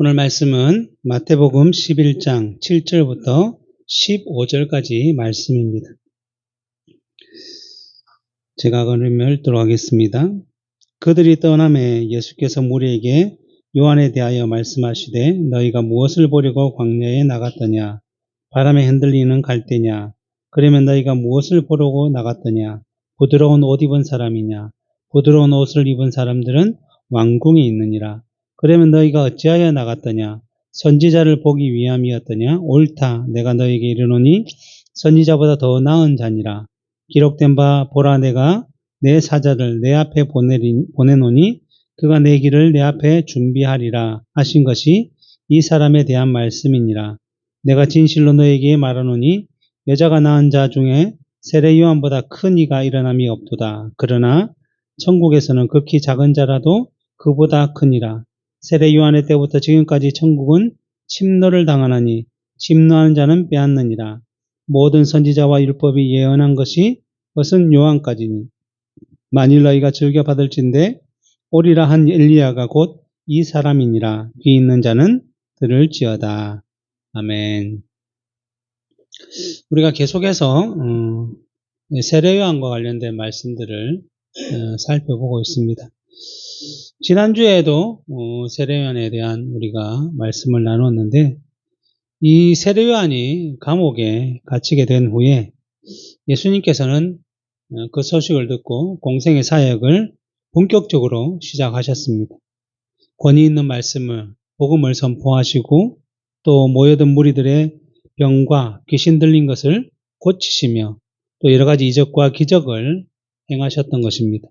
오늘 말씀은 마태복음 11장 7절부터 15절까지 말씀입니다. 제가 그러면 읽도록 하겠습니다. 그들이 떠남에 예수께서 무리에게 요한에 대하여 말씀하시되 너희가 무엇을 보려고 광야에 나갔더냐? 바람에 흔들리는 갈대냐? 그러면 너희가 무엇을 보려고 나갔더냐? 부드러운 옷 입은 사람이냐? 부드러운 옷을 입은 사람들은 왕궁에 있느니라. 그러면 너희가 어찌하여 나갔더냐? 선지자를 보기 위함이었더냐? 옳다. 내가 너희에게 이르노니 선지자보다 더 나은 자니라. 기록된 바 보라 내가 내 사자를 내 앞에 보내노니 그가 내 길을 내 앞에 준비하리라 하신 것이 이 사람에 대한 말씀이니라. 내가 진실로 너에게 말하노니 여자가 낳은 자 중에 세례 요한보다 큰 이가 일어남이 없도다. 그러나 천국에서는 극히 작은 자라도 그보다 크니라. 세례 요한의 때부터 지금까지 천국은 침노를 당하나니 침노하는 자는 빼앗느니라. 모든 선지자와 율법이 예언한 것은 요한까지니 만일 너희가 즐겨 받을진대 오리라 한 엘리야가 곧 이 사람이니라. 귀 있는 자는 들을지어다. 아멘. 우리가 계속해서 세례 요한과 관련된 말씀들을 살펴보고 있습니다. 지난주에도 세례 요한에 대한 우리가 말씀을 나눴는데 이 세례 요한이 감옥에 갇히게 된 후에 예수님께서는 그 소식을 듣고 공생의 사역을 본격적으로 시작하셨습니다. 권위 있는 말씀을, 복음을 선포하시고 또 모여든 무리들의 병과 귀신 들린 것을 고치시며 또 여러 가지 이적과 기적을 행하셨던 것입니다.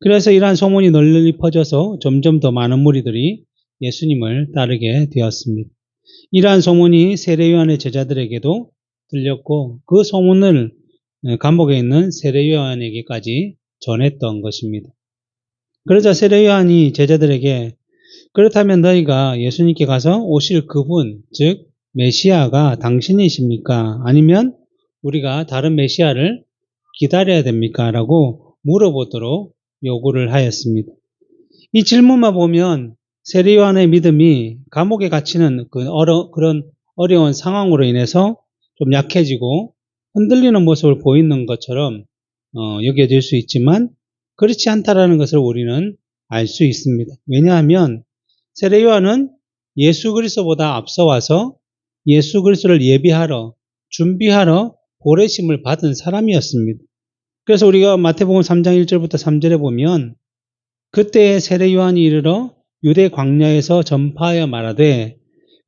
그래서 이러한 소문이 널리 퍼져서 점점 더 많은 무리들이 예수님을 따르게 되었습니다. 이러한 소문이 세례 요한의 제자들에게도 들렸고 그 소문을 감옥에 있는 세례 요한에게까지 전했던 것입니다. 그러자 세례 요한이 제자들에게 그렇다면 너희가 예수님께 가서 오실 그분, 즉 메시아가 당신이십니까? 아니면 우리가 다른 메시아를 기다려야 됩니까? 라고 물어보도록 요구를 하였습니다. 이 질문만 보면 세례 요한의 믿음이 감옥에 갇히는 그런 어려운 상황으로 인해서 좀 약해지고 흔들리는 모습을 보이는 것처럼 여겨질 수 있지만 그렇지 않다라는 것을 우리는 알 수 있습니다. 왜냐하면 세례 요한은 예수 그리스도보다 앞서와서 예수 그리스도를 예비하러 준비하러 보내심을 받은 사람이었습니다. 그래서 우리가 마태복음 3장 1절부터 3절에 보면 그때에 세례 요한이 이르러 유대 광야에서 전파하여 말하되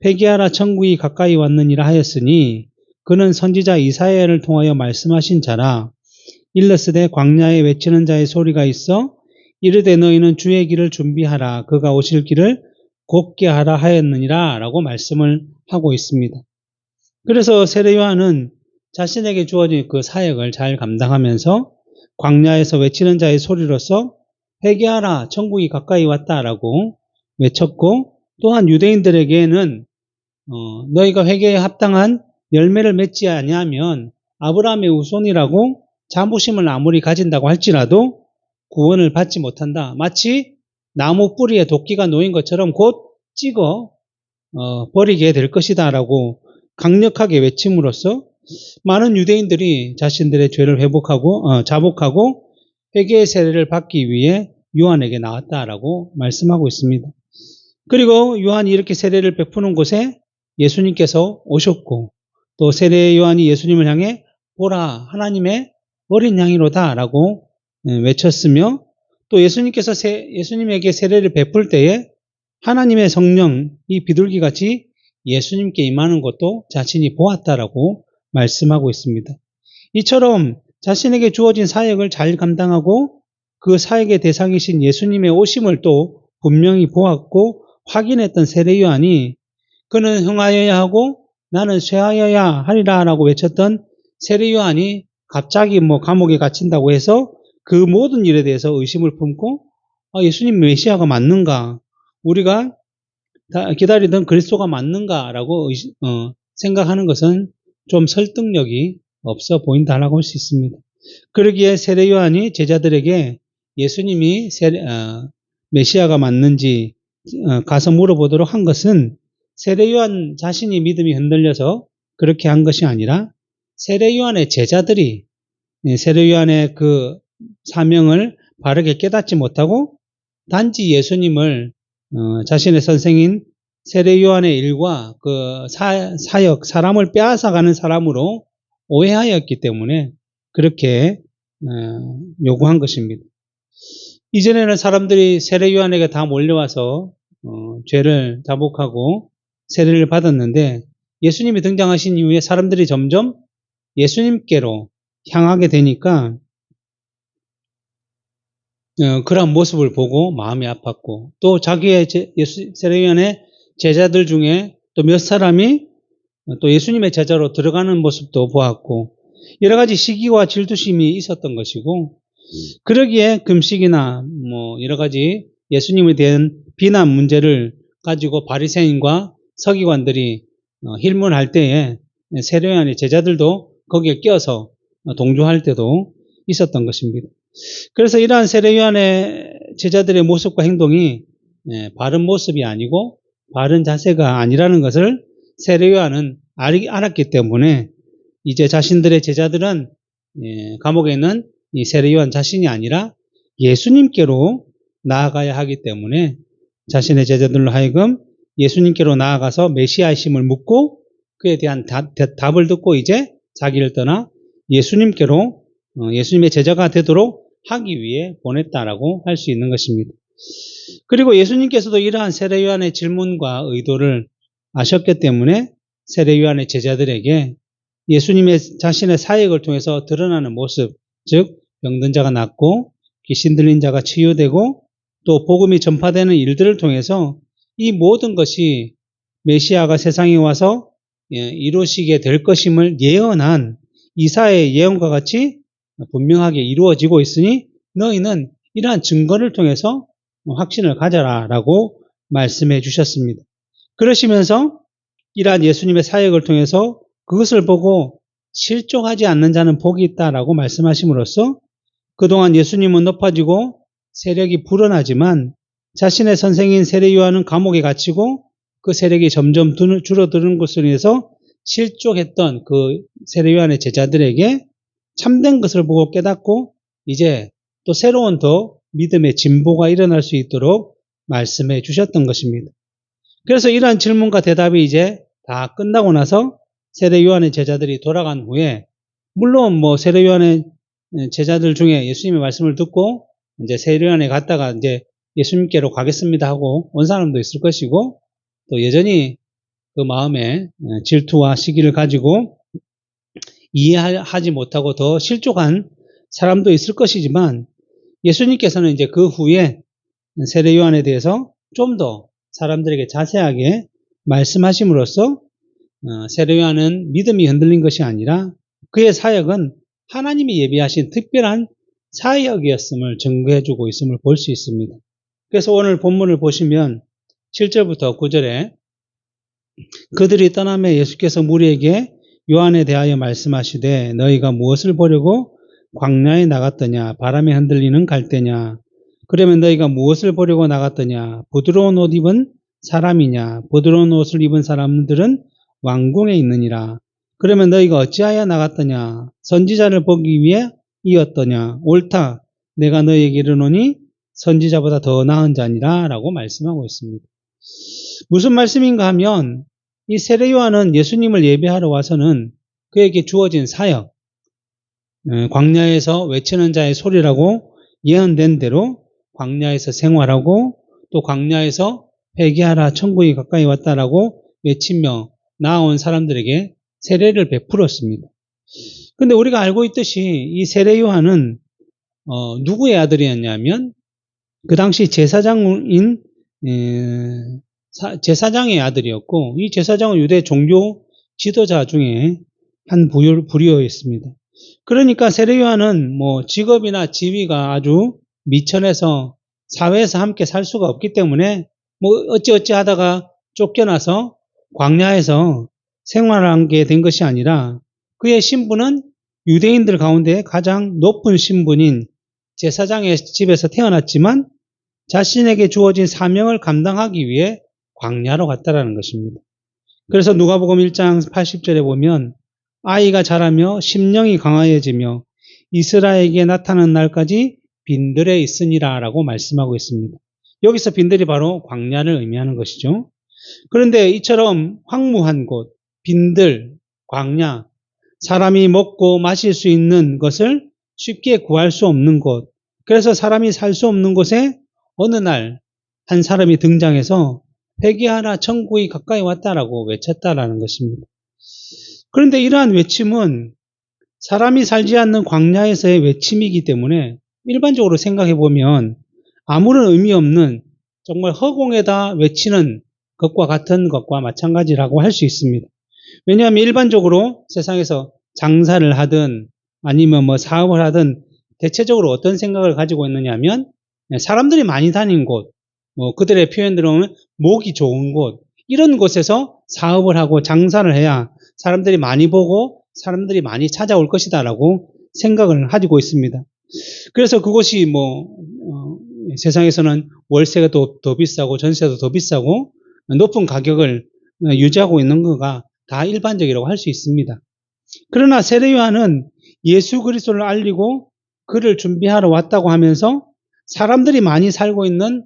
회개하라 천국이 가까이 왔느니라 하였으니 그는 선지자 이사야를 통하여 말씀하신 자라. 일러스되 광야에 외치는 자의 소리가 있어 이르되 너희는 주의 길을 준비하라. 그가 오실 길을 곧게 하라 하였느니라 라고 말씀을 하고 있습니다. 그래서 세례 요한은 자신에게 주어진 그 사역을 잘 감당하면서 광야에서 외치는 자의 소리로서 회개하라 천국이 가까이 왔다라고 외쳤고 또한 유대인들에게는 너희가 회개에 합당한 열매를 맺지 아니하면 아브라함의 후손이라고 자부심을 아무리 가진다고 할지라도 구원을 받지 못한다. 마치 나무 뿌리에 도끼가 놓인 것처럼 곧 찍어 버리게 될 것이다 라고 강력하게 외침으로써 많은 유대인들이 자신들의 죄를 자복하고 회개의 세례를 받기 위해 요한에게 나왔다라고 말씀하고 있습니다. 그리고 요한이 이렇게 세례를 베푸는 곳에 예수님께서 오셨고 또 세례 요한이 예수님을 향해 보라 하나님의 어린 양이로다 라고 외쳤으며 또 예수님에게 세례를 베풀 때에 하나님의 성령이 비둘기같이 예수님께 임하는 것도 자신이 보았다라고 말씀하고 있습니다. 이처럼 자신에게 주어진 사역을 잘 감당하고 그 사역의 대상이신 예수님의 오심을 또 분명히 보았고 확인했던 세례 요한이 그는 흥하여야 하고 나는 쇠하여야 하리라 라고 외쳤던 세례 요한이 갑자기 감옥에 갇힌다고 해서 그 모든 일에 대해서 의심을 품고 예수님 메시아가 맞는가? 우리가 기다리던 그리스도가 맞는가? 라고 생각하는 것은 좀 설득력이 없어 보인다라고 할 수 있습니다. 그러기에 세례 요한이 제자들에게 예수님이 메시아가 맞는지 가서 물어보도록 한 것은 세례 요한 자신이 믿음이 흔들려서 그렇게 한 것이 아니라 세례 요한의 제자들이 세례 요한의 그 사명을 바르게 깨닫지 못하고 단지 예수님을 자신의 선생인 세례 요한의 일과 그 사역, 사람을 빼앗아가는 사람으로 오해하였기 때문에 그렇게 요구한 것입니다. 이전에는 사람들이 세례 요한에게 다 몰려와서 죄를 자복하고 세례를 받았는데 예수님이 등장하신 이후에 사람들이 점점 예수님께로 향하게 되니까 그런 모습을 보고 마음이 아팠고 또 자기의 세례 요한의 제자들 중에 또 몇 사람이 또 예수님의 제자로 들어가는 모습도 보았고 여러 가지 시기와 질투심이 있었던 것이고 그러기에 금식이나 뭐 여러 가지 예수님에 대한 비난 문제를 가지고 바리새인과 서기관들이 hir문할 때에 세례 요한의 제자들도 거기에 껴서 동조할 때도 있었던 것입니다. 그래서 이러한 세례 요한의 제자들의 모습과 행동이 바른 모습이 아니고 바른 자세가 아니라는 것을 세례 요한은 알았기 때문에 이제 자신들의 제자들은 감옥에 있는 이 세례 요한 자신이 아니라 예수님께로 나아가야 하기 때문에 자신의 제자들로 하여금 예수님께로 나아가서 메시아이심을 묻고 그에 대한 답을 듣고 이제 자기를 떠나 예수님께로 예수님의 제자가 되도록 하기 위해 보냈다라고 할 수 있는 것입니다. 그리고 예수님께서도 이러한 세례 요한의 질문과 의도를 아셨기 때문에 세례 요한의 제자들에게 예수님의 자신의 사역을 통해서 드러나는 모습, 즉 병든 자가 낫고 귀신 들린 자가 치유되고 또 복음이 전파되는 일들을 통해서 이 모든 것이 메시아가 세상에 와서 이루어지게 될 것임을 예언한 이사야의 예언과 같이 분명하게 이루어지고 있으니 너희는 이러한 증거를 통해서 확신을 가져라라고 말씀해 주셨습니다. 그러시면서 이러한 예수님의 사역을 통해서 그것을 보고 실족하지 않는 자는 복이 있다라고 말씀하심으로써 그동안 예수님은 높아지고 세력이 불어나지만 자신의 선생인 세례 요한은 감옥에 갇히고 그 세력이 점점 줄어드는 것으로 인해서 실족했던 그 세례 요한의 제자들에게 참된 것을 보고 깨닫고 이제 또 새로운 더 믿음의 진보가 일어날 수 있도록 말씀해 주셨던 것입니다. 그래서 이러한 질문과 대답이 이제 다 끝나고 나서 세례 요한의 제자들이 돌아간 후에 물론 뭐 세례 요한의 제자들 중에 예수님의 말씀을 듣고 이제 세례 요한에 갔다가 이제 예수님께로 가겠습니다 하고 온 사람도 있을 것이고 또 여전히 그 마음에 질투와 시기를 가지고 이해하지 못하고 더 실족한 사람도 있을 것이지만 예수님께서는 이제 그 후에 세례 요한에 대해서 좀 더 사람들에게 자세하게 말씀하심으로써 세례 요한은 믿음이 흔들린 것이 아니라 그의 사역은 하나님이 예비하신 특별한 사역이었음을 증거해주고 있음을 볼 수 있습니다. 그래서 오늘 본문을 보시면 7절부터 9절에 그들이 떠남에 예수께서 무리에게 요한에 대하여 말씀하시되 너희가 무엇을 보려고 광야에 나갔더냐 바람에 흔들리는 갈대냐 그러면 너희가 무엇을 보려고 나갔더냐 부드러운 옷 입은 사람이냐 부드러운 옷을 입은 사람들은 왕궁에 있느니라 그러면 너희가 어찌하여 나갔더냐 선지자를 보기 위해 이었더냐 옳다 내가 너희에게 이르노니 선지자보다 더 나은 자니라 라고 말씀하고 있습니다. 무슨 말씀인가 하면 이 세례 요한은 예수님을 예배하러 와서는 그에게 주어진 사역 광야에서 외치는 자의 소리라고 예언된 대로 광야에서 생활하고 또 광야에서 회개하라 천국이 가까이 왔다라고 외치며 나아온 사람들에게 세례를 베풀었습니다. 그런데 우리가 알고 있듯이 이 세례 요한은 누구의 아들이었냐면 그 당시 제사장의 아들이었고 이 제사장은 유대 종교 지도자 중에 한 부류였습니다. 그러니까 세례 요한은 뭐 직업이나 지위가 아주 미천해서 사회에서 함께 살 수가 없기 때문에 뭐 어찌어찌 하다가 쫓겨나서 광야에서 생활하게 된 것이 아니라 그의 신분은 유대인들 가운데 가장 높은 신분인 제사장의 집에서 태어났지만 자신에게 주어진 사명을 감당하기 위해 광야로 갔다라는 것입니다. 그래서 누가복음 1장 80절에 보면 아이가 자라며 심령이 강하여지며 이스라엘에게 나타나는 날까지 빈들에 있으니라 라고 말씀하고 있습니다. 여기서 빈들이 바로 광야를 의미하는 것이죠. 그런데 이처럼 황무한 곳, 빈들, 광야, 사람이 먹고 마실 수 있는 것을 쉽게 구할 수 없는 곳, 그래서 사람이 살 수 없는 곳에 어느 날 한 사람이 등장해서 회개하라 천국이 가까이 왔다라고 외쳤다라는 것입니다. 그런데 이러한 외침은 사람이 살지 않는 광야에서의 외침이기 때문에 일반적으로 생각해 보면 아무런 의미 없는 정말 허공에다 외치는 것과 같은 것과 마찬가지라고 할 수 있습니다. 왜냐하면 일반적으로 세상에서 장사를 하든 아니면 뭐 사업을 하든 대체적으로 어떤 생각을 가지고 있느냐 하면 사람들이 많이 다니는 곳, 뭐 그들의 표현대로는 목이 좋은 곳, 이런 곳에서 사업을 하고 장사를 해야 사람들이 많이 보고 사람들이 많이 찾아올 것이다라고 생각을 가지고 있습니다. 그래서 그곳이 세상에서는 월세가 더 비싸고 전세도 더 비싸고 높은 가격을 유지하고 있는 거가 다 일반적이라고 할 수 있습니다. 그러나 세례요한은 예수 그리스도를 알리고 그를 준비하러 왔다고 하면서 사람들이 많이 살고 있는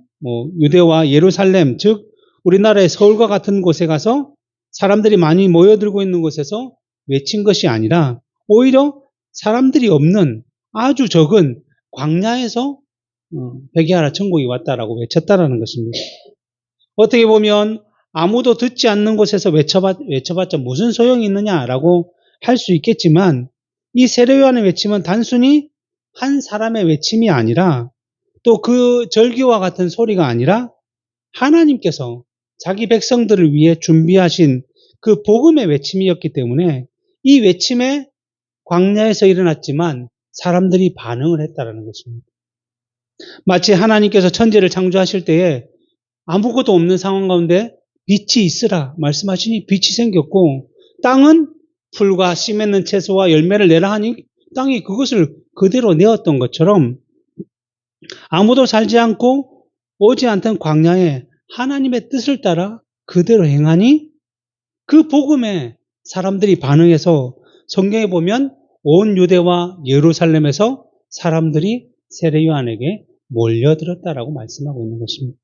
유대와 예루살렘, 즉 우리나라의 서울과 같은 곳에 가서 사람들이 많이 모여들고 있는 곳에서 외친 것이 아니라 오히려 사람들이 없는 아주 적은 광야에서 회개하라 천국이 왔다라고 외쳤다라는 것입니다. 어떻게 보면 아무도 듣지 않는 곳에서 외쳐봤자 무슨 소용이 있느냐라고 할 수 있겠지만 이 세례요한의 외침은 단순히 한 사람의 외침이 아니라 또 그 절기와 같은 소리가 아니라 하나님께서 자기 백성들을 위해 준비하신 그 복음의 외침이었기 때문에 이 외침에 광야에서 일어났지만 사람들이 반응을 했다라는 것입니다. 마치 하나님께서 천지를 창조하실 때에 아무것도 없는 상황 가운데 빛이 있으라 말씀하시니 빛이 생겼고 땅은 풀과 씨 맺는 채소와 열매를 내라 하니 땅이 그것을 그대로 내었던 것처럼 아무도 살지 않고 오지 않던 광야에 하나님의 뜻을 따라 그대로 행하니 그 복음에 사람들이 반응해서 성경에 보면 온 유대와 예루살렘에서 사람들이 세례요한에게 몰려들었다라고 말씀하고 있는 것입니다.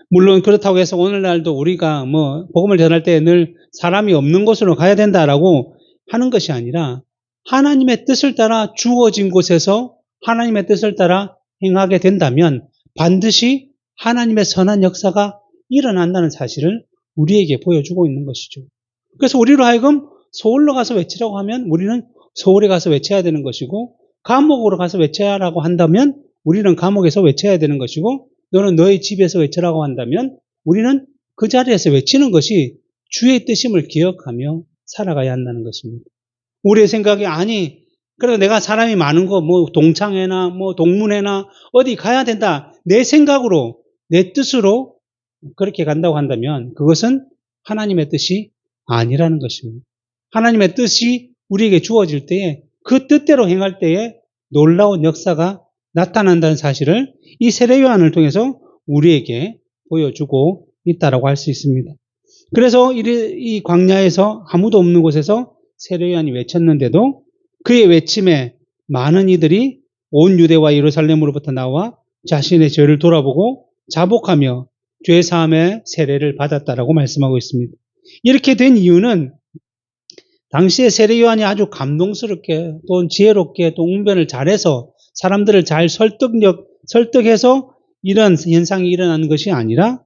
물론 그렇다고 해서 오늘날도 우리가 복음을 전할 때 늘 사람이 없는 곳으로 가야 된다라고 하는 것이 아니라 하나님의 뜻을 따라 주어진 곳에서 하나님의 뜻을 따라 행하게 된다면 반드시 하나님의 선한 역사가 일어난다는 사실을 우리에게 보여주고 있는 것이죠. 그래서 우리로 하여금 서울로 가서 외치라고 하면 우리는 서울에 가서 외쳐야 되는 것이고 감옥으로 가서 외쳐야라고 한다면 우리는 감옥에서 외쳐야 되는 것이고 너는 너의 집에서 외치라고 한다면 우리는 그 자리에서 외치는 것이 주의 뜻임을 기억하며 살아가야 한다는 것입니다. 우리의 생각이 아니 그래도 내가 사람이 많은 거 동창회나 동문회나 어디 가야 된다 내 생각으로 내 뜻으로 그렇게 간다고 한다면 그것은 하나님의 뜻이 아니라는 것입니다. 하나님의 뜻이 우리에게 주어질 때에 그 뜻대로 행할 때에 놀라운 역사가 나타난다는 사실을 이 세례요한을 통해서 우리에게 보여주고 있다라고 할 수 있습니다. 그래서 이 광야에서 아무도 없는 곳에서 세례요한이 외쳤는데도 그의 외침에 많은 이들이 온 유대와 예루살렘으로부터 나와 자신의 죄를 돌아보고 자복하며 죄 사함의 세례를 받았다라고 말씀하고 있습니다. 이렇게 된 이유는 당시에 세례요한이 아주 감동스럽게 또 지혜롭게 또 웅변을 잘해서 사람들을 잘 설득해서 이런 현상이 일어나는 것이 아니라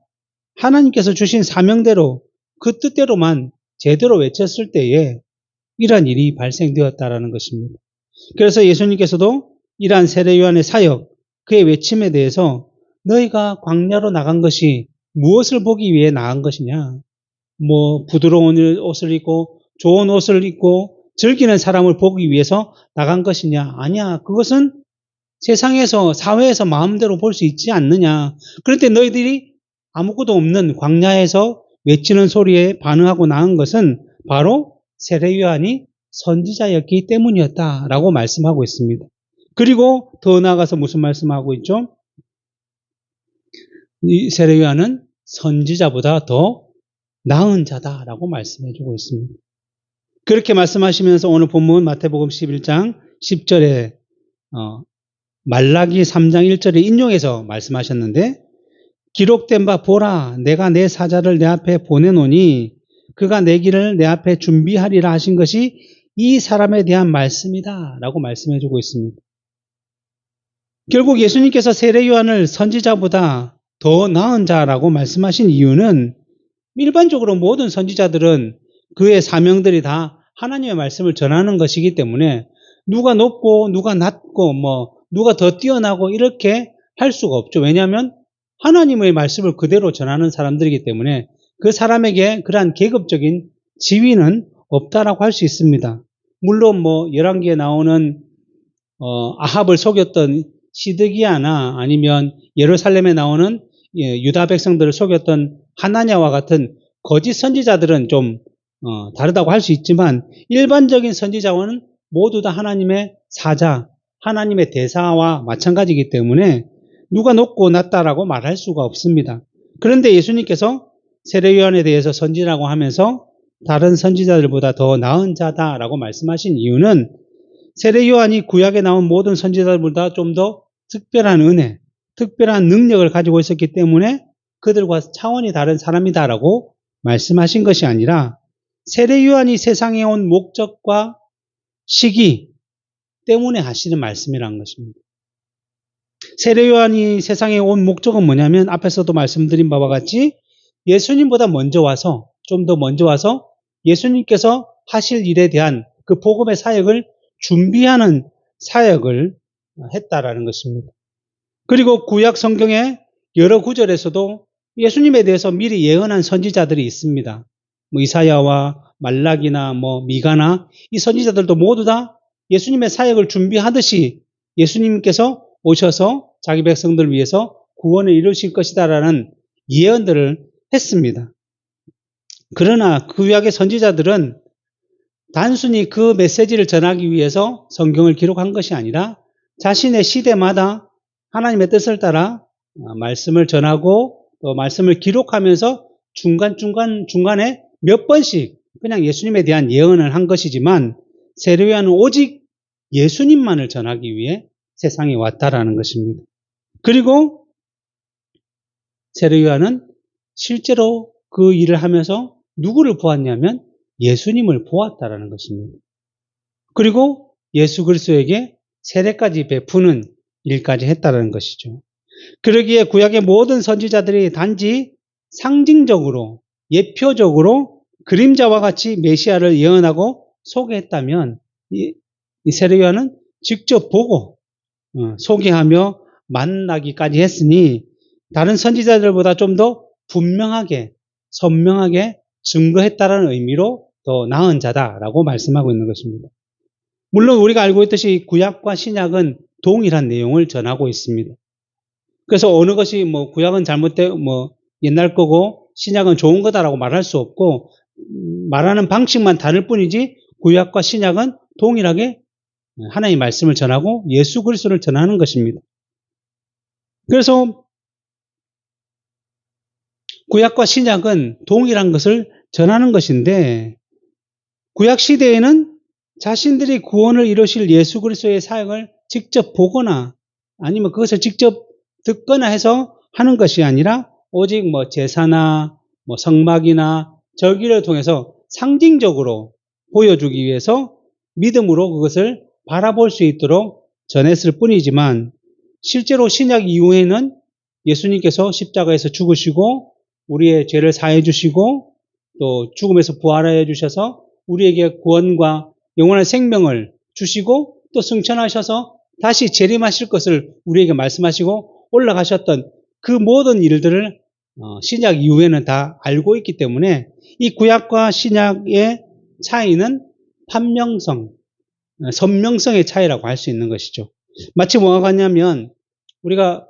하나님께서 주신 사명대로 그 뜻대로만 제대로 외쳤을 때에 이러한 일이 발생되었다라는 것입니다. 그래서 예수님께서도 이러한 세례요한의 사역, 그의 외침에 대해서 너희가 광야로 나간 것이 무엇을 보기 위해 나간 것이냐? 부드러운 옷을 입고 좋은 옷을 입고 즐기는 사람을 보기 위해서 나간 것이냐? 아니야. 그것은 세상에서 사회에서 마음대로 볼 수 있지 않느냐. 그런데 너희들이 아무것도 없는 광야에서 외치는 소리에 반응하고 나온 것은 바로 세례요한이 선지자였기 때문이었다라고 말씀하고 있습니다. 그리고 더 나아가서 무슨 말씀하고 있죠? 이 세례 요한은 선지자보다 더 나은 자다라고 말씀해 주고 있습니다. 그렇게 말씀하시면서 오늘 본문 마태복음 11장 10절에 말라기 3장 1절에 인용해서 말씀하셨는데, 기록된 바 보라, 내가 내 사자를 내 앞에 보내노니 그가 내 길을 내 앞에 준비하리라 하신 것이 이 사람에 대한 말씀이다 라고 말씀해 주고 있습니다. 결국 예수님께서 세례 요한을 선지자보다 더 나은 자라고 말씀하신 이유는, 일반적으로 모든 선지자들은 그의 사명들이 다 하나님의 말씀을 전하는 것이기 때문에 누가 높고 누가 낮고 누가 더 뛰어나고 이렇게 할 수가 없죠. 왜냐하면 하나님의 말씀을 그대로 전하는 사람들이기 때문에 그 사람에게 그러한 계급적인 지위는 없다라고 할 수 있습니다. 물론 열왕기에 나오는 아합을 속였던 시드기야나 아니면 예루살렘에 나오는 유다 백성들을 속였던 하나냐와 같은 거짓 선지자들은 좀 다르다고 할 수 있지만, 일반적인 선지자와는 모두 다 하나님의 사자, 하나님의 대사와 마찬가지이기 때문에 누가 높고 낮다라고 말할 수가 없습니다. 그런데 예수님께서 세례 요한에 대해서 선지라고 하면서 다른 선지자들보다 더 나은 자다라고 말씀하신 이유는, 세례 요한이 구약에 나온 모든 선지자들보다 좀 더 특별한 은혜, 특별한 능력을 가지고 있었기 때문에 그들과 차원이 다른 사람이다라고 말씀하신 것이 아니라, 세례 요한이 세상에 온 목적과 시기 때문에 하시는 말씀이라는 것입니다. 세례 요한이 세상에 온 목적은 뭐냐면, 앞에서도 말씀드린 바와 같이 예수님보다 먼저 와서, 좀 더 먼저 와서 예수님께서 하실 일에 대한 그 복음의 사역을 준비하는 사역을 했다라는 것입니다. 그리고 구약 성경의 여러 구절에서도 예수님에 대해서 미리 예언한 선지자들이 있습니다. 이사야와 말라기나 미가나, 이 선지자들도 모두 다 예수님의 사역을 준비하듯이 예수님께서 오셔서 자기 백성들을 위해서 구원을 이루실 것이다라는 예언들을 했습니다. 그러나 구약의 선지자들은 단순히 그 메시지를 전하기 위해서 성경을 기록한 것이 아니라 자신의 시대마다 하나님의 뜻을 따라 말씀을 전하고 또 말씀을 기록하면서 중간에 몇 번씩 그냥 예수님에 대한 예언을 한 것이지만, 세례 요한은 오직 예수님만을 전하기 위해 세상에 왔다라는 것입니다. 그리고 세례 요한은 실제로 그 일을 하면서 누구를 보았냐면 예수님을 보았다라는 것입니다. 그리고 예수 그리스도에게 세례까지 베푸는 일까지 했다라는 것이죠. 그러기에 구약의 모든 선지자들이 단지 상징적으로, 예표적으로 그림자와 같이 메시아를 예언하고 소개했다면, 이 세례 요한은 직접 보고 소개하며 만나기까지 했으니 다른 선지자들보다 좀 더 분명하게, 선명하게 증거했다라는 의미로 더 나은 자다라고 말씀하고 있는 것입니다. 물론 우리가 알고 있듯이 구약과 신약은 동일한 내용을 전하고 있습니다. 그래서 어느 것이 구약은 옛날 거고 신약은 좋은 거다라고 말할 수 없고, 말하는 방식만 다를 뿐이지 구약과 신약은 동일하게 하나님의 말씀을 전하고 예수 그리스도를 전하는 것입니다. 그래서 구약과 신약은 동일한 것을 전하는 것인데, 구약 시대에는 자신들이 구원을 이루실 예수 그리스도의 사역을 직접 보거나 아니면 그것을 직접 듣거나 해서 하는 것이 아니라 오직 제사나 성막이나 절기를 통해서 상징적으로 보여주기 위해서 믿음으로 그것을 바라볼 수 있도록 전했을 뿐이지만, 실제로 신약 이후에는 예수님께서 십자가에서 죽으시고 우리의 죄를 사해 주시고 또 죽음에서 부활하여 주셔서 우리에게 구원과 영원한 생명을 주시고 또 승천하셔서 다시 재림하실 것을 우리에게 말씀하시고 올라가셨던 그 모든 일들을 신약 이후에는 다 알고 있기 때문에, 이 구약과 신약의 차이는 판명성, 선명성의 차이라고 할 수 있는 것이죠. 마치 뭐가 같냐면, 우리가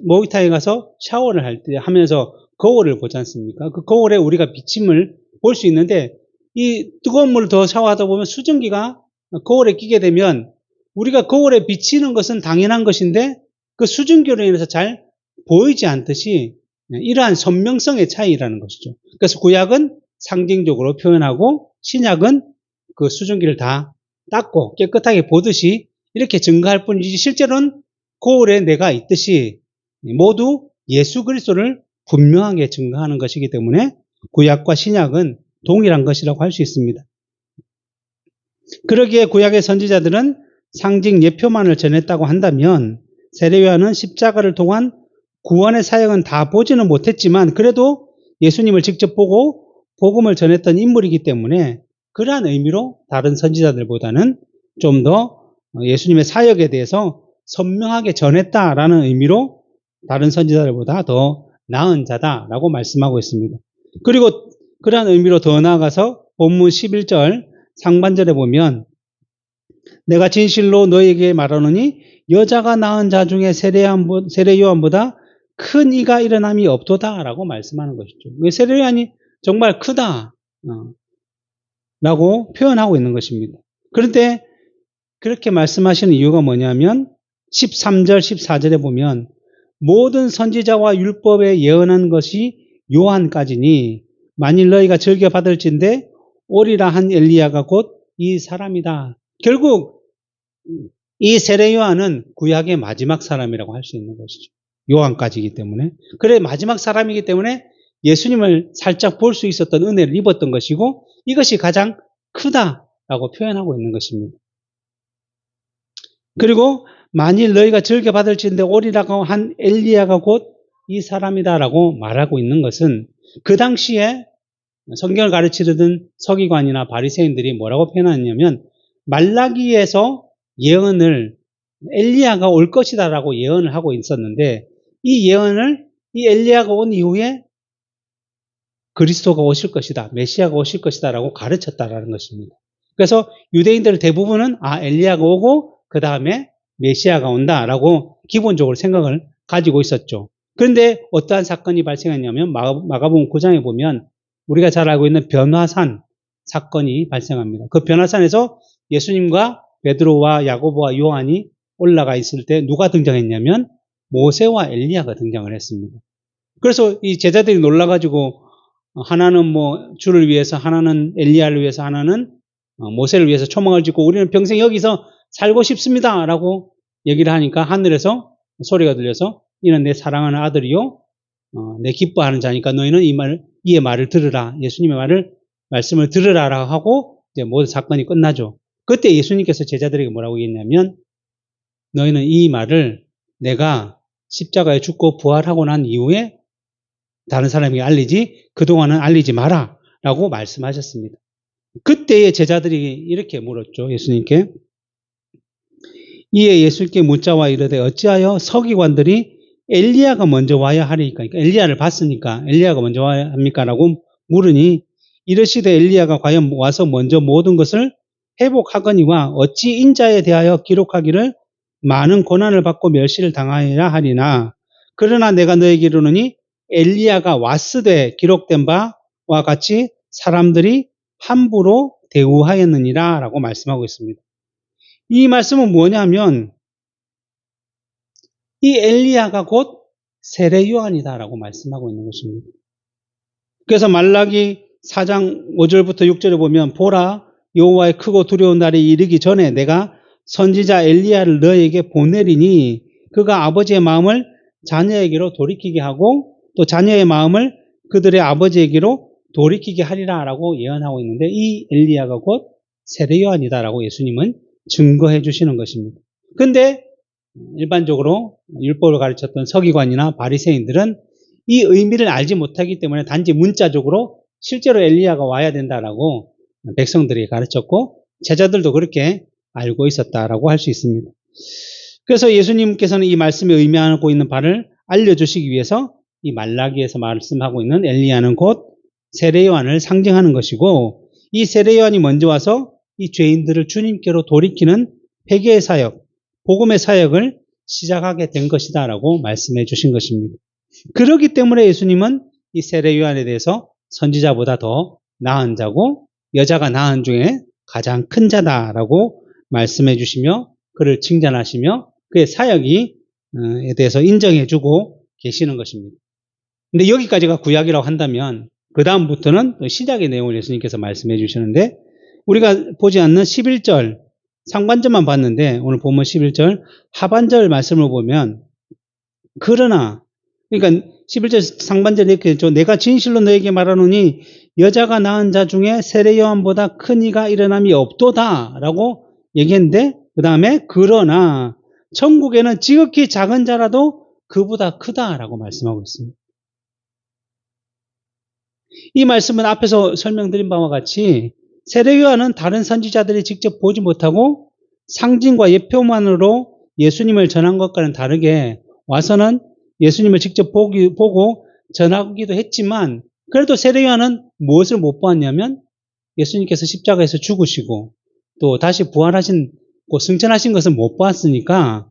목욕탕에 가서 샤워를 하면서 거울을 보지 않습니까? 그 거울에 우리가 비침을 볼 수 있는데, 이 뜨거운 물을 더 샤워하다 보면 수증기가 거울에 끼게 되면 우리가 거울에 비치는 것은 당연한 것인데 그 수증기로 인해서 잘 보이지 않듯이 이러한 선명성의 차이라는 것이죠. 그래서 구약은 상징적으로 표현하고 신약은 그 수증기를 다 닦고 깨끗하게 보듯이 이렇게 증거할 뿐이지 실제로는 거울에 내가 있듯이 모두 예수 그리스도를 분명하게 증거하는 것이기 때문에 구약과 신약은 동일한 것이라고 할 수 있습니다. 그러기에 구약의 선지자들은 상징 예표만을 전했다고 한다면 세례요한은 십자가를 통한 구원의 사역은 다 보지는 못했지만 그래도 예수님을 직접 보고 복음을 전했던 인물이기 때문에 그러한 의미로 다른 선지자들보다는 좀 더 예수님의 사역에 대해서 선명하게 전했다라는 의미로 다른 선지자들보다 더 나은 자다라고 말씀하고 있습니다. 그리고 그러한 의미로 더 나아가서 본문 11절 상반절에 보면 내가 진실로 너에게 말하노니 여자가 낳은 자 중에 세례요한보다 큰 이가 일어남이 없도다라고 말씀하는 것이죠. 세례요한이 정말 크다 라고 표현하고 있는 것입니다. 그런데 그렇게 말씀하시는 이유가 뭐냐면 13절 14절에 보면 모든 선지자와 율법에 예언한 것이 요한까지니 만일 너희가 즐겨 받을진대 오리라 한 엘리야가 곧 이 사람이다. 결국 이 세례 요한은 구약의 마지막 사람이라고 할 수 있는 것이죠. 요한까지이기 때문에. 그래 마지막 사람이기 때문에 예수님을 살짝 볼 수 있었던 은혜를 입었던 것이고 이것이 가장 크다라고 표현하고 있는 것입니다. 그리고 만일 너희가 즐겨 받을진대 오리라고 한 엘리야가 곧 이 사람이다라고 말하고 있는 것은 그 당시에 성경을 가르치려던 서기관이나 바리새인들이 뭐라고 표현하냐면 말라기에서 예언을 엘리야가 올 것이다라고 예언을 하고 있었는데 이 예언을 이 엘리야가 온 이후에 그리스도가 오실 것이다, 메시아가 오실 것이다라고 가르쳤다라는 것입니다. 그래서 유대인들 대부분은 엘리야가 오고 그 다음에 메시아가 온다라고 기본적으로 생각을 가지고 있었죠. 그런데 어떠한 사건이 발생했냐면 마가복음 9장에 보면 우리가 잘 알고 있는 변화산 사건이 발생합니다. 그 변화산에서 예수님과 베드로와 야고보와 요한이 올라가 있을 때 누가 등장했냐면 모세와 엘리야가 등장을 했습니다. 그래서 이 제자들이 놀라가지고 하나는 뭐 주를 위해서, 하나는 엘리야를 위해서, 하나는 모세를 위해서 초망을 짓고 우리는 평생 여기서 살고 싶습니다 라고 얘기를 하니까 하늘에서 소리가 들려서 이는 내 사랑하는 아들이요 내 기뻐하는 자니까 너희는 이의 말을 들으라. 예수님의 말씀을 들으라 하고 이제 모든 사건이 끝나죠. 그때 예수님께서 제자들에게 뭐라고 했냐면 너희는 이 말을 내가 십자가에 죽고 부활하고 난 이후에 다른 사람에게 알리지 그동안은 알리지 마라 라고 말씀하셨습니다. 그때의 제자들이 이렇게 물었죠. 예수님께. 이에 예수님께 묻자와 이르되 어찌하여 서기관들이 엘리야가 먼저 와야 하리까? 그러니까 엘리야를 봤으니까 엘리야가 먼저 와야 합니까? 라고 물으니 이르시되 엘리야가 과연 와서 먼저 모든 것을 회복하거니와 어찌 인자에 대하여 기록하기를 많은 고난을 받고 멸시를 당하여야 하리나 그러나 내가 너에게 이르노니 엘리야가 왔으되 기록된 바와 같이 사람들이 함부로 대우하였느니라 라고 말씀하고 있습니다. 이 말씀은 뭐냐면 이 엘리야가 곧 세례 요한이다라고 말씀하고 있는 것입니다. 그래서 말라기 4장 5절부터 6절에 보면 보라 여호와의 크고 두려운 날이 이르기 전에 내가 선지자 엘리야를 너에게 보내리니 그가 아버지의 마음을 자녀에게로 돌이키게 하고 또 자녀의 마음을 그들의 아버지에게로 돌이키게 하리라 라고 예언하고 있는데 이 엘리야가 곧 세례 요한이다라고 예수님은 증거해 주시는 것입니다. 그런데 일반적으로 율법을 가르쳤던 서기관이나 바리새인들은 이 의미를 알지 못하기 때문에 단지 문자적으로 실제로 엘리야가 와야 된다라고 백성들이 가르쳤고 제자들도 그렇게 알고 있었다라고 할 수 있습니다. 그래서 예수님께서는 이 말씀에 의미하고 있는 바를 알려주시기 위해서 이 말라기에서 말씀하고 있는 엘리야는 곧 세례 요한을 상징하는 것이고 이 세례 요한이 먼저 와서 이 죄인들을 주님께로 돌이키는 회개의 사역, 복음의 사역을 시작하게 된 것이다라고 말씀해 주신 것입니다. 그렇기 때문에 예수님은 이 세례 요한에 대해서 선지자보다 더 나은 자고 여자가 낳은 중에 가장 큰 자다라고 말씀해 주시며 그를 칭찬하시며 그의 사역에 대해서 인정해 주고 계시는 것입니다. 근데 여기까지가 구약이라고 한다면 그 다음부터는 신약의 내용을 예수님께서 말씀해 주시는데 우리가 보지 않는 11절 상반절만 봤는데 오늘 본문 11절 하반절 말씀을 보면 그러나 그러니까 11절 상반절에 이렇게 죠 내가 진실로 너에게 말하노니 여자가 낳은 자 중에 세례 요한보다 큰 이가 일어남이 없도다 라고 얘기했는데 그 다음에 그러나 천국에는 지극히 작은 자라도 그보다 크다라고 말씀하고 있습니다. 이 말씀은 앞에서 설명드린 바와 같이 세례 요한은 다른 선지자들이 직접 보지 못하고 상징과 예표만으로 예수님을 전한 것과는 다르게 와서는 예수님을 직접 보고 전하기도 했지만 그래도 세례 요한은 무엇을 못 보았냐면 예수님께서 십자가에서 죽으시고 또 다시 부활하신 승천하신 것을 못 보았으니까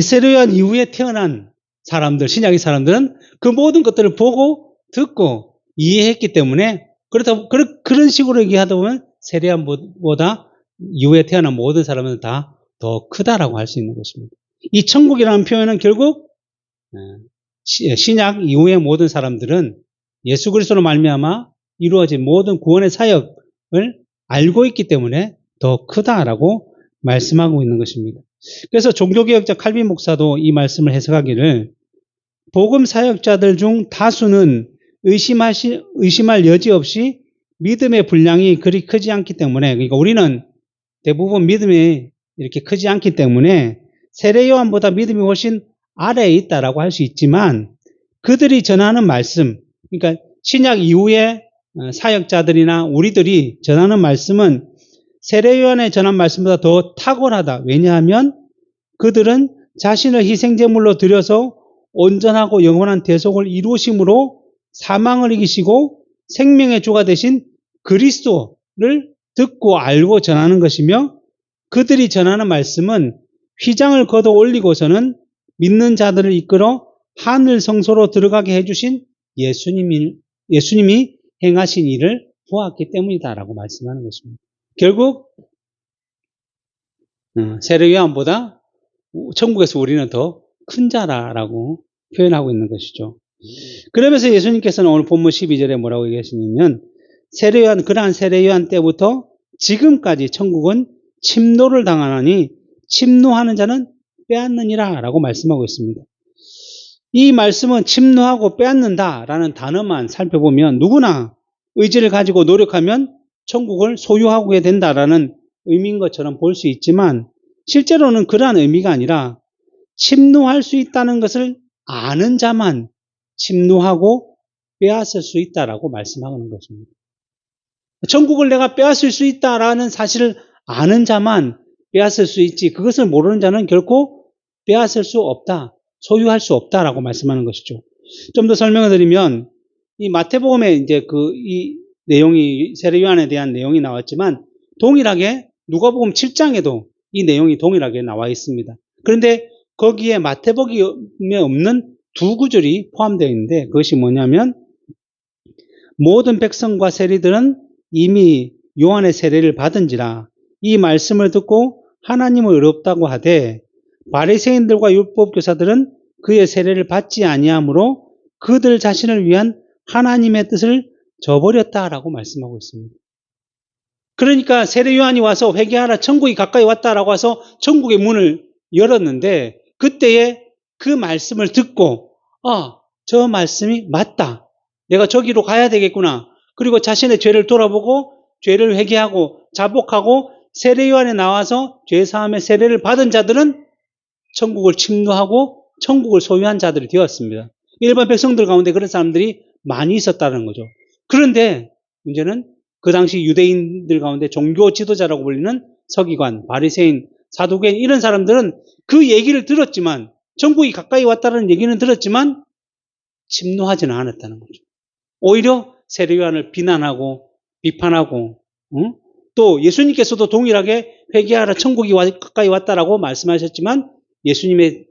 세례 요한 이후에 태어난 사람들, 신약의 사람들은 그 모든 것들을 보고 듣고 이해했기 때문에 그런 식으로 얘기하다 보면 세례 요한보다 이후에 태어난 모든 사람은 다 더 크다라고 할 수 있는 것입니다. 이 천국이라는 표현은 결국 신약 이후의 모든 사람들은 예수 그리스도로 말미암아 이루어진 모든 구원의 사역을 알고 있기 때문에 더 크다라고 말씀하고 있는 것입니다. 그래서 종교개혁자 칼빈 목사도 이 말씀을 해석하기를 복음 사역자들 중 다수는 의심할 여지 없이 믿음의 분량이 그리 크지 않기 때문에 그러니까 우리는 대부분 믿음이 이렇게 크지 않기 때문에 세례 요한보다 믿음이 훨씬 아래에 있다라고 할 수 있지만 그들이 전하는 말씀 그러니까 신약 이후의 사역자들이나 우리들이 전하는 말씀은 세례 요한의 전한 말씀보다 더 탁월하다. 왜냐하면 그들은 자신을 희생제물로 드려서 온전하고 영원한 대속을 이루심으로 사망을 이기시고 생명의 주가 되신 그리스도를 듣고 알고 전하는 것이며 그들이 전하는 말씀은 휘장을 걷어 올리고서는 믿는 자들을 이끌어 하늘 성소로 들어가게 해주신 예수님이 행하신 일을 보았기 때문이다라고 말씀하는 것입니다. 결국 세례 요한보다 천국에서 우리는 더 큰 자라라고 표현하고 있는 것이죠. 그러면서 예수님께서는 오늘 본문 12절에 뭐라고 얘기하시냐면 그러한 세례 요한 때부터 지금까지 천국은 침노를 당하나니 침노하는 자는 빼앗느니라 라고 말씀하고 있습니다. 이 말씀은 침노하고 빼앗는다라는 단어만 살펴보면 누구나 의지를 가지고 노력하면 천국을 소유하게 된다라는 의미인 것처럼 볼 수 있지만 실제로는 그러한 의미가 아니라 침노할 수 있다는 것을 아는 자만 침노하고 빼앗을 수 있다라고 말씀하는 것입니다. 천국을 내가 빼앗을 수 있다라는 사실을 아는 자만 빼앗을 수 있지 그것을 모르는 자는 결코 빼앗을 수 없다, 소유할 수 없다라고 말씀하는 것이죠. 좀 더 설명을 드리면 이 마태복음에 이제 이 내용이 세례 요한에 대한 내용이 나왔지만 동일하게 누가복음 7장에도 이 내용이 동일하게 나와 있습니다. 그런데 거기에 마태복음에 없는 두 구절이 포함되어 있는데 그것이 뭐냐면 모든 백성과 세리들은 이미 요한의 세례를 받은지라 이 말씀을 듣고 하나님을 의롭다고 하되 바리새인들과 율법 교사들은 그의 세례를 받지 아니하므로 그들 자신을 위한 하나님의 뜻을 저버렸다라고 말씀하고 있습니다. 그러니까 세례 요한이 와서 회개하라 천국이 가까이 왔다라고 해서 천국의 문을 열었는데 그때에 그 말씀을 듣고 저 말씀이 맞다. 내가 저기로 가야 되겠구나. 그리고 자신의 죄를 돌아보고 죄를 회개하고 자복하고 세례 요한에 나와서 죄사함의 세례를 받은 자들은 천국을 침노하고 천국을 소유한 자들이 되었습니다. 일반 백성들 가운데 그런 사람들이 많이 있었다는 거죠. 그런데 문제는 그 당시 유대인들 가운데 종교 지도자라고 불리는 서기관, 바리새인, 사두개인 이런 사람들은 그 얘기를 들었지만 천국이 가까이 왔다는 얘기는 들었지만 침노하지는 않았다는 거죠. 오히려 세례 요한을 비난하고 비판하고 또 예수님께서도 동일하게 회개하라 천국이 가까이 왔다라고 말씀하셨지만 예수님의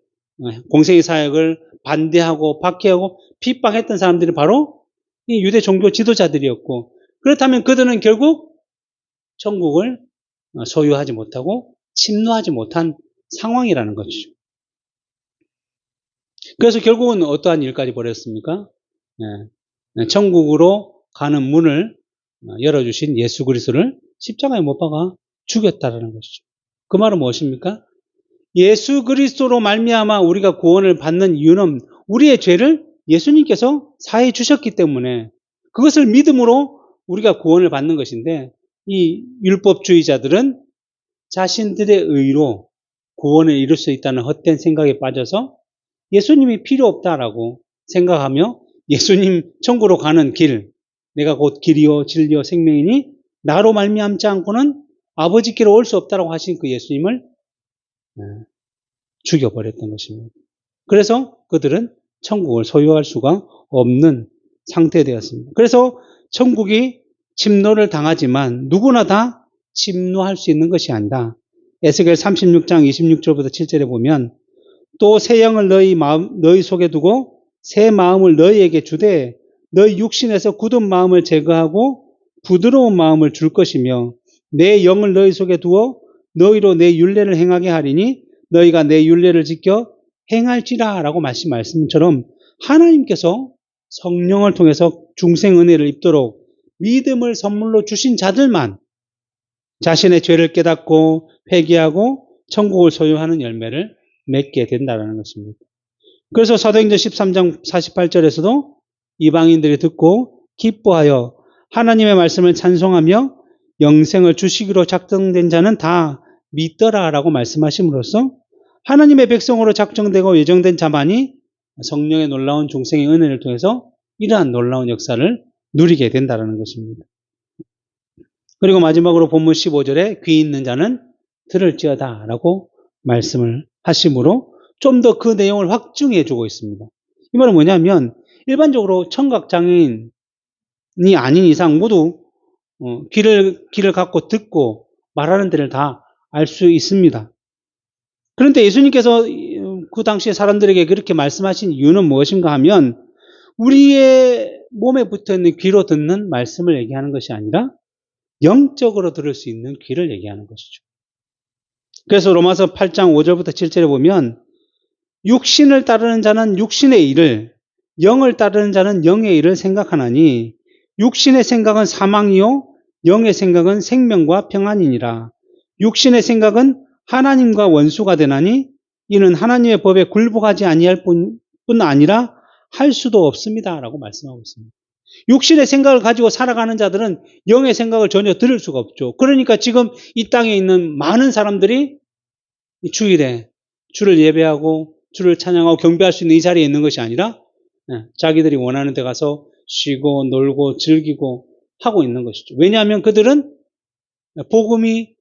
공생의 사역을 반대하고 박해하고 핍박했던 사람들이 바로 이 유대 종교 지도자들이었고 그렇다면 그들은 결국 천국을 소유하지 못하고 침노하지 못한 상황이라는 것이죠. 그래서 결국은 어떠한 일까지 벌였습니까? 천국으로 가는 문을 열어주신 예수 그리스도를 십자가에 못 박아 죽였다라는 것이죠. 그 말은 무엇입니까? 예수 그리스도로 말미암아 우리가 구원을 받는 이유는 우리의 죄를 예수님께서 사해 주셨기 때문에 그것을 믿음으로 우리가 구원을 받는 것인데, 이 율법주의자들은 자신들의 의로 구원을 이룰 수 있다는 헛된 생각에 빠져서 예수님이 필요 없다라고 생각하며 예수님 천국으로 가는 길, 내가 곧 길이요 진리요 생명이니 나로 말미암지 않고는 아버지께로 올 수 없다라고 하신 그 예수님을 죽여버렸던 것입니다. 그래서 그들은 천국을 소유할 수가 없는 상태되었습니다. 그래서 천국이 침노를 당하지만 누구나 다 침노할 수 있는 것이 아니다. 에스겔 36장 26절부터 7절에 보면 또 새 영을 너희 속에 두고 새 마음을 너희에게 주되 너희 육신에서 굳은 마음을 제거하고 부드러운 마음을 줄 것이며 내 영을 너희 속에 두어 너희로 내 율례를 행하게 하리니 너희가 내 율례를 지켜 행할지라 라고 말씀처럼 하나님께서 성령을 통해서 중생 은혜를 입도록 믿음을 선물로 주신 자들만 자신의 죄를 깨닫고 회개하고 천국을 소유하는 열매를 맺게 된다는 것입니다. 그래서 사도행전 13장 48절에서도 이방인들이 듣고 기뻐하여 하나님의 말씀을 찬송하며 영생을 주시기로 작정된 자는 다 믿더라라고 말씀하심으로써 하나님의 백성으로 작정되고 예정된 자만이 성령의 놀라운 중생의 은혜를 통해서 이러한 놀라운 역사를 누리게 된다는 것입니다. 그리고 마지막으로 본문 15절에 귀 있는 자는 들을지어다 라고 말씀을 하심으로 좀 더 그 내용을 확증해 주고 있습니다. 이 말은 뭐냐면 일반적으로 청각장애인이 아닌 이상 모두 귀를 갖고 듣고 말하는 데를 다 알 수 있습니다. 그런데 예수님께서 그 당시에 사람들에게 그렇게 말씀하신 이유는 무엇인가 하면 우리의 몸에 붙어있는 귀로 듣는 말씀을 얘기하는 것이 아니라 영적으로 들을 수 있는 귀를 얘기하는 것이죠. 그래서 로마서 8장 5절부터 7절에 보면 육신을 따르는 자는 육신의 일을, 영을 따르는 자는 영의 일을 생각하나니 육신의 생각은 사망이요 영의 생각은 생명과 평안이니라. 육신의 생각은 하나님과 원수가 되나니 이는 하나님의 법에 굴복하지 아니할 뿐 아니라 할 수도 없습니다 라고 말씀하고 있습니다. 육신의 생각을 가지고 살아가는 자들은 영의 생각을 전혀 들을 수가 없죠. 그러니까 지금 이 땅에 있는 많은 사람들이 주일에 주를 예배하고 주를 찬양하고 경배할 수 있는 이 자리에 있는 것이 아니라 자기들이 원하는 데 가서 쉬고 놀고 즐기고 하고 있는 것이죠. 왜냐하면 그들은 복음이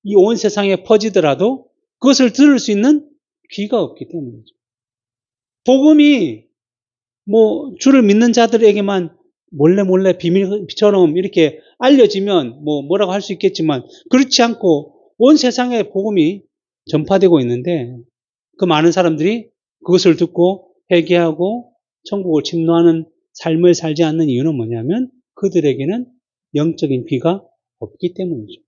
이 온 세상에 퍼지더라도 그것을 들을 수 있는 귀가 없기 때문이죠. 복음이 주를 믿는 자들에게만 몰래 비밀처럼 이렇게 알려지면 뭐라고 할 수 있겠지만 그렇지 않고 온 세상에 복음이 전파되고 있는데 그 많은 사람들이 그것을 듣고 회개하고 천국을 침노하는 삶을 살지 않는 이유는 뭐냐면 그들에게는 영적인 귀가 없기 때문이죠.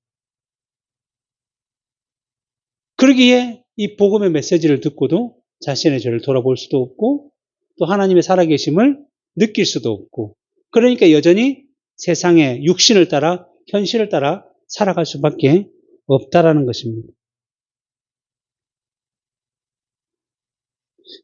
그러기에 이 복음의 메시지를 듣고도 자신의 죄를 돌아볼 수도 없고 또 하나님의 살아계심을 느낄 수도 없고 그러니까 여전히 세상의 육신을 따라 현실을 따라 살아갈 수밖에 없다라는 것입니다.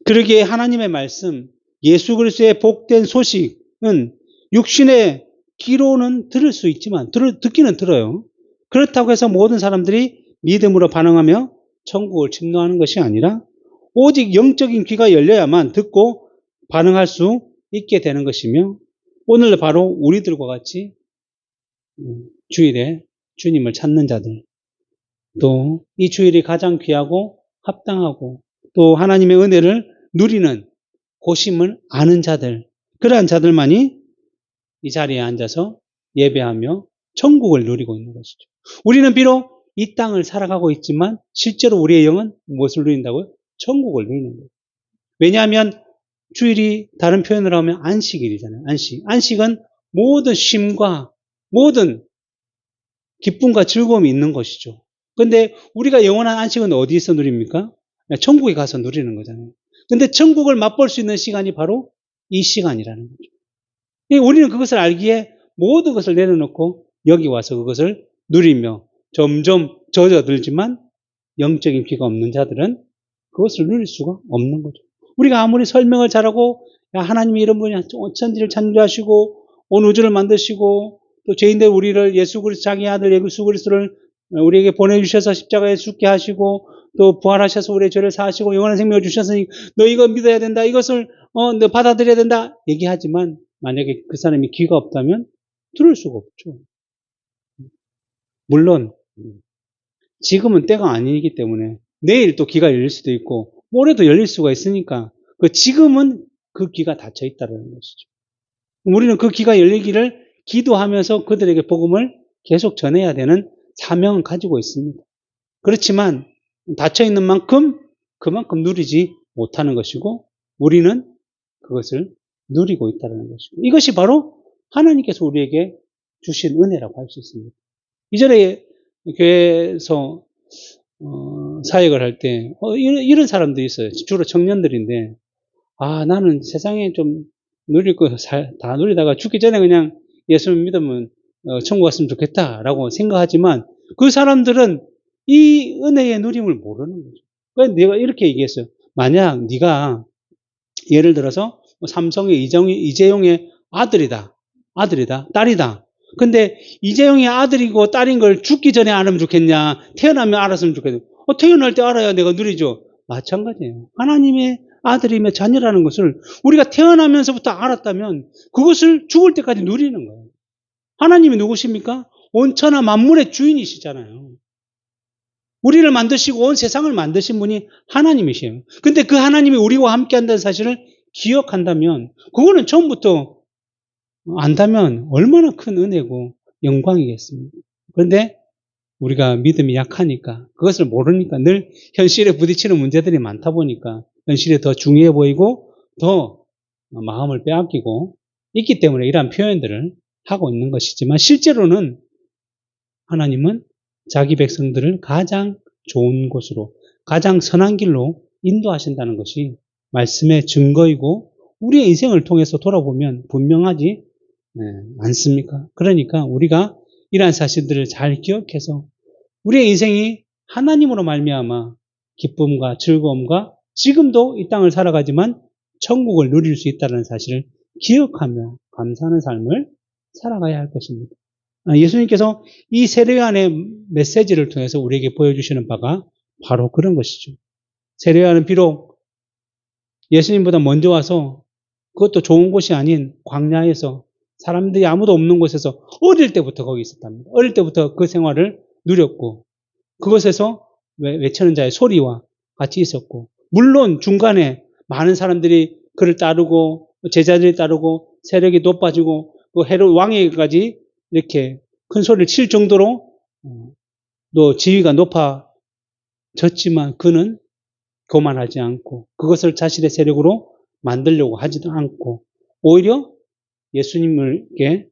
그러기에 하나님의 말씀, 예수 그리스도의 복된 소식은 육신의 귀로는 들을 수 있지만 듣기는 들어요. 그렇다고 해서 모든 사람들이 믿음으로 반응하며 천국을 침노하는 것이 아니라 오직 영적인 귀가 열려야만 듣고 반응할 수 있게 되는 것이며 오늘 바로 우리들과 같이 주일에 주님을 찾는 자들 또 이 주일이 가장 귀하고 합당하고 또 하나님의 은혜를 누리는 고심을 아는 자들 그러한 자들만이 이 자리에 앉아서 예배하며 천국을 누리고 있는 것이죠. 우리는 비록 이 땅을 살아가고 있지만 실제로 우리의 영은 무엇을 누린다고요? 천국을 누리는 거예요. 왜냐하면 주일이 다른 표현으로 하면 안식일이잖아요. 안식은 모든 쉼과 모든 기쁨과 즐거움이 있는 것이죠. 그런데 우리가 영원한 안식은 어디에서 누립니까? 천국에 가서 누리는 거잖아요. 근데 천국을 맛볼 수 있는 시간이 바로 이 시간이라는 거죠. 우리는 그것을 알기에 모든 것을 내려놓고 여기 와서 그것을 누리며 점점 젖어들지만 영적인 귀가 없는 자들은 그것을 누릴 수가 없는 거죠. 우리가 아무리 설명을 잘하고 야, 하나님이 이런 분이 천지를 창조하시고 온 우주를 만드시고 또 죄인들 우리를 예수 그리스도 자기 아들 예수 그리스도를 우리에게 보내주셔서 십자가에 죽게 하시고 또 부활하셔서 우리의 죄를 사하시고 영원한 생명을 주셨으니 너 이거 믿어야 된다. 이것을 너 받아들여야 된다. 얘기하지만 만약에 그 사람이 귀가 없다면 들을 수가 없죠. 물론 지금은 때가 아니기 때문에 내일 또 귀가 열릴 수도 있고 모레도 열릴 수가 있으니까 지금은 그 귀가 닫혀 있다는 것이죠. 우리는 그 귀가 열리기를 기도하면서 그들에게 복음을 계속 전해야 되는 사명을 가지고 있습니다. 그렇지만 닫혀 있는 만큼 그만큼 누리지 못하는 것이고 우리는 그것을 누리고 있다는 것이고 이것이 바로 하나님께서 우리에게 주신 은혜라고 할 수 있습니다. 이전에 교회에서 사역을 할 때 이런 사람들이 있어요. 주로 청년들인데 나는 세상에 좀 누릴 거 다 누리다가 죽기 전에 그냥 예수를 믿으면 천국 갔으면 좋겠다라고 생각하지만 그 사람들은 이 은혜의 누림을 모르는 거죠. 그래서 내가 이렇게 얘기했어요. 만약 네가 예를 들어서 삼성의 이재용의 아들이다, 딸이다. 근데 이재용의 아들이고 딸인 걸 죽기 전에 알으면 좋겠냐? 태어나면 알았으면 좋겠냐? 태어날 때 알아야 내가 누리죠. 마찬가지예요. 하나님의 아들이며 자녀라는 것을 우리가 태어나면서부터 알았다면 그것을 죽을 때까지 누리는 거예요. 하나님이 누구십니까? 온 천하 만물의 주인이시잖아요. 우리를 만드시고 온 세상을 만드신 분이 하나님이시에요. 근데 그 하나님이 우리와 함께 한다는 사실을 기억한다면 그거는 처음부터 안다면 얼마나 큰 은혜고 영광이겠습니까? 그런데 우리가 믿음이 약하니까 그것을 모르니까 늘 현실에 부딪히는 문제들이 많다 보니까 현실이 더 중요해 보이고 더 마음을 빼앗기고 있기 때문에 이러한 표현들을 하고 있는 것이지만 실제로는 하나님은 자기 백성들을 가장 좋은 곳으로 가장 선한 길로 인도하신다는 것이 말씀의 증거이고 우리의 인생을 통해서 돌아보면 분명하지 않습니까? 그러니까 우리가 이러한 사실들을 잘 기억해서 우리의 인생이 하나님으로 말미암아 기쁨과 즐거움과 지금도 이 땅을 살아가지만 천국을 누릴 수 있다는 사실을 기억하며 감사하는 삶을 살아가야 할 것입니다. 예수님께서 이 세례요한의 메시지를 통해서 우리에게 보여주시는 바가 바로 그런 것이죠. 세례요한은 비록 예수님보다 먼저 와서 그것도 좋은 곳이 아닌 광야에서 사람들이 아무도 없는 곳에서 어릴 때부터 거기 있었답니다. 어릴 때부터 그 생활을 누렸고 그것에서 외치는 자의 소리와 같이 있었고 물론 중간에 많은 사람들이 그를 따르고 제자들이 따르고 세력이 높아지고 그 헤롯 왕에게까지 이렇게 큰 소리를 칠 정도로 또 지위가 높아졌지만 그는 교만하지 않고 그것을 자신의 세력으로 만들려고 하지도 않고 오히려 예수님에게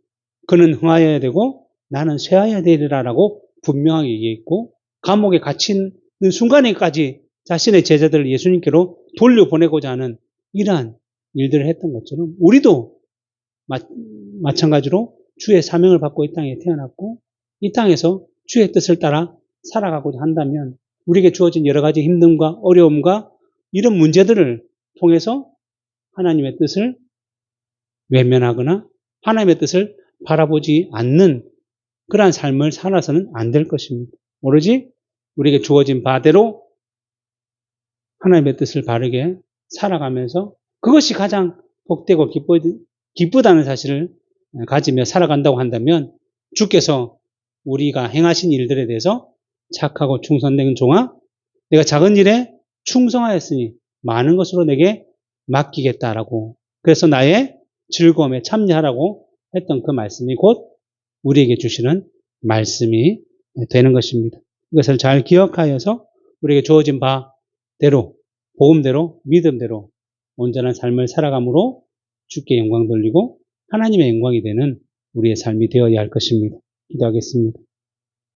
그는 흥하여야 되고 나는 쇠하여야 되리라라고 분명하게 얘기했고 감옥에 갇힌 순간에까지 자신의 제자들을 예수님께로 돌려보내고자 하는 이러한 일들을 했던 것처럼 우리도 마찬가지로 주의 사명을 받고 이 땅에 태어났고 이 땅에서 주의 뜻을 따라 살아가고자 한다면 우리에게 주어진 여러 가지 힘듦과 어려움과 이런 문제들을 통해서 하나님의 뜻을 외면하거나 하나님의 뜻을 바라보지 않는 그러한 삶을 살아서는 안 될 것입니다. 오로지 우리에게 주어진 바대로 하나님의 뜻을 바르게 살아가면서 그것이 가장 복되고 기쁘다는 사실을 가지며 살아간다고 한다면 주께서 우리가 행하신 일들에 대해서 착하고 충성된 종아 내가 작은 일에 충성하였으니 많은 것으로 내게 맡기겠다라고 그래서 나의 즐거움에 참여하라고 했던 그 말씀이 곧 우리에게 주시는 말씀이 되는 것입니다. 이것을 잘 기억하여서 우리에게 주어진 바대로 복음대로 믿음대로 온전한 삶을 살아감으로 주께 영광 돌리고 하나님의 영광이 되는 우리의 삶이 되어야 할 것입니다. 기도하겠습니다.